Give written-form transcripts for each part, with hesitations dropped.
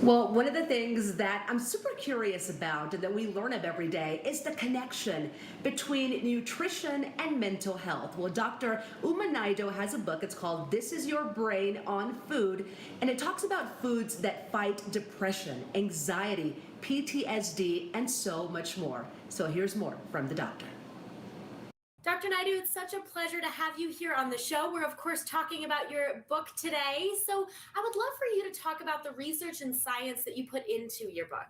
Well, one of the things that I'm super curious about and that we learn of every day is the connection between nutrition and mental health. Well, Dr. Naidoo has a book. It's called This Is Your Brain on Food, and it talks about foods that fight depression, anxiety, PTSD, and so much more. So here's more from the doctor. Dr. Naidoo, it's such a pleasure to have you here on the show. We're, of course, talking about your book today. So I would love for you to talk about the research and science that you put into your book.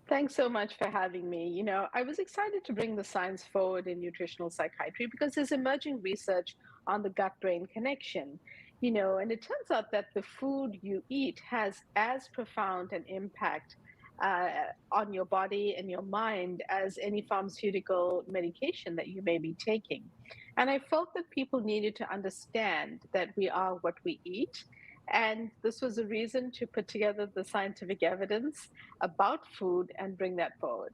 Thanks so much for having me. I was excited to bring the science forward in nutritional psychiatry because there's emerging research on the gut-brain connection. And it turns out that the food you eat has as profound an impact uh, on your body and your mind as any pharmaceutical medication that you may be taking. And I felt that people needed to understand that we are what we eat. And this was a reason to put together the scientific evidence about food and bring that forward.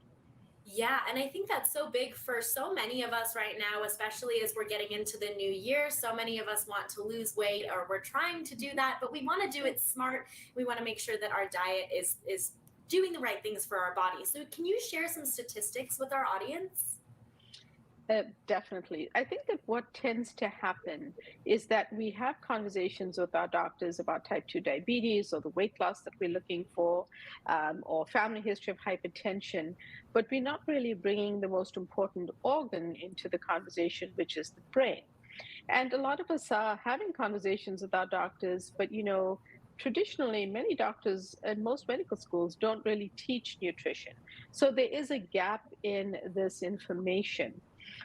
Yeah, and I think that's so big for so many of us right now, especially as we're getting into the new year. So many of us want to lose weight or we're trying to do that, but we want to do it smart. We want to make sure that our diet is doing the right things for our body. So can you share some statistics with our audience? Definitely. I think that what tends to happen is that we have conversations with our doctors about type 2 diabetes or the weight loss that we're looking for, or family history of hypertension, but we're not really bringing the most important organ into the conversation, which is the brain. And a lot of us are having conversations with our doctors, but traditionally, many doctors and most medical schools don't really teach nutrition. So there is a gap in this information.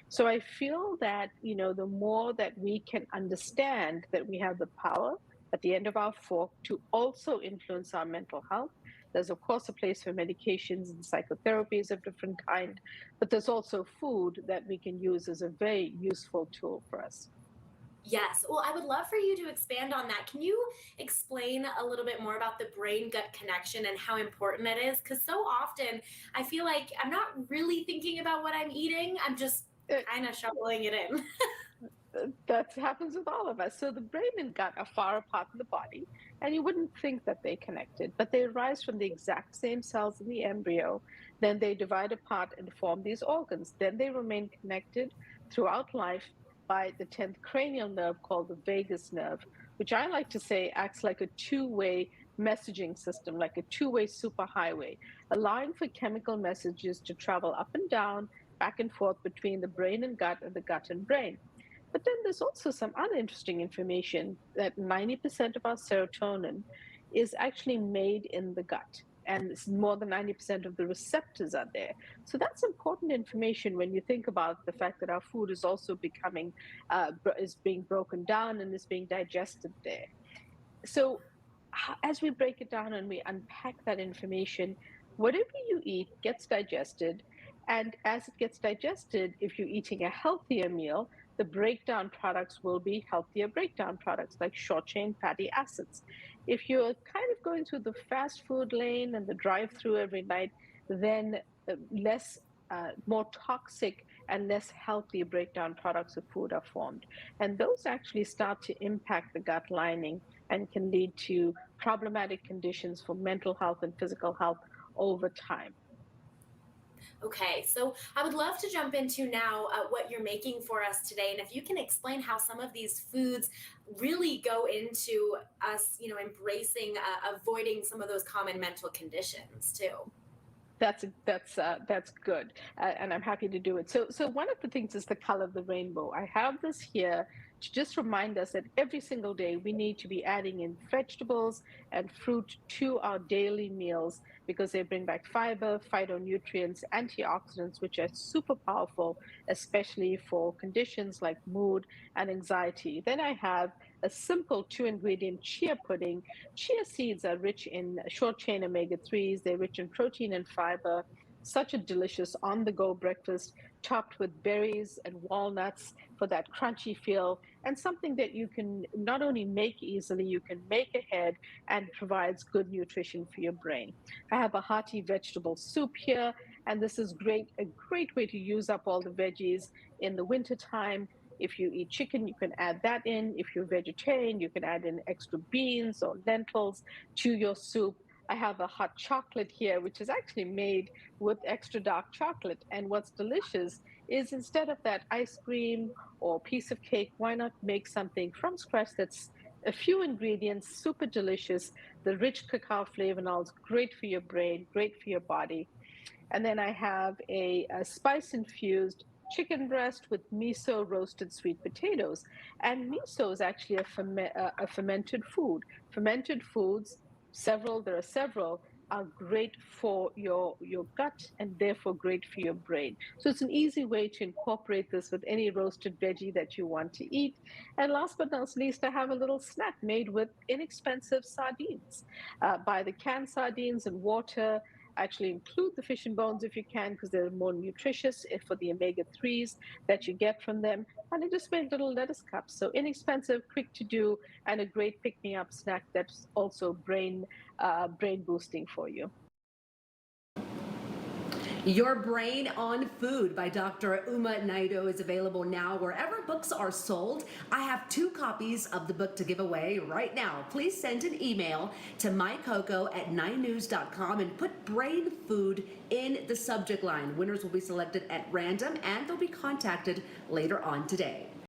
So I feel that, the more that we can understand that we have the power at the end of our fork to also influence our mental health. There's of course a place for medications and psychotherapies of different kind, but there's also food that we can use as a very useful tool for us. Yes. Well, I would love for you to expand on that. Can you explain a little bit more about the brain gut connection and how important it is? Because so often I feel like I'm not really thinking about what I'm eating, I'm just Uh, kind of shoveling it in. that happens with all of us. So the brain and gut are far apart in the body, and you wouldn't think that they connected, but they arise from the exact same cells in the embryo. Then they divide apart and form these organs. Then they remain connected throughout life by the 10th cranial nerve called the vagus nerve, which I like to say acts like a two-way messaging system, like a two-way superhighway, allowing for chemical messages to travel up and down, back and forth between the brain and gut and the gut and brain. But then there's also some other interesting information that 90% of our serotonin is actually made in the gut. And more than 90% of the receptors are there. So that's important information when you think about the fact that our food is also is being broken down and is being digested there. So as we break it down and we unpack that information, whatever you eat gets digested. And as it gets digested, if you're eating a healthier meal, the breakdown products will be healthier breakdown products like short chain fatty acids. If you're kind of going through the fast food lane and the drive through every night, then more toxic and less healthy breakdown products of food are formed. And those actually start to impact the gut lining and can lead to problematic conditions for mental health and physical health over time. Okay, so I would love to jump into now what you're making for us today, and if you can explain how some of these foods really go into us, embracing, avoiding some of those common mental conditions too. That's good, and I'm happy to do it. So one of the things is the color of the rainbow. I have this here to just remind us that every single day we need to be adding in vegetables and fruit to our daily meals because they bring back fiber, phytonutrients, antioxidants, which are super powerful, especially for conditions like mood and anxiety. Then I have a simple two-ingredient chia pudding. Chia seeds are rich in short chain omega 3s, they're rich in protein and fiber. Such a delicious on the go breakfast, topped with berries and walnuts for that crunchy feel, and something that you can not only make easily, you can make ahead and provides good nutrition for your brain. I have a hearty vegetable soup here, and this is a great way to use up all the veggies in the wintertime. If you eat chicken, you can add that in. If you're vegetarian, you can add in extra beans or lentils to your soup. I have a hot chocolate here, which is actually made with extra dark chocolate. And what's delicious is instead of that ice cream or piece of cake, why not make something from scratch that's a few ingredients, super delicious, the rich cacao flavanols, great for your brain, great for your body. And then I have a spice infused chicken breast with miso roasted sweet potatoes. And miso is actually a fermented food. Fermented foods, there are several, are great for your gut and therefore great for your brain. So it's an easy way to incorporate this with any roasted veggie that you want to eat. And last but not least, I have a little snack made with inexpensive sardines. Buy the canned sardines and water. Actually include the fish and bones if you can, because they're more nutritious for the omega-3s that you get from them. And I just made little lettuce cups. So inexpensive, quick to do, and a great pick-me-up snack that's also brain boosting for you. Your Brain on Food by Dr. Uma Naidoo is available now wherever books are sold. I have 2 copies of the book to give away right now. Please send an email to mycoco@9news.com and put brain food in the subject line. Winners will be selected at random and they'll be contacted later on today.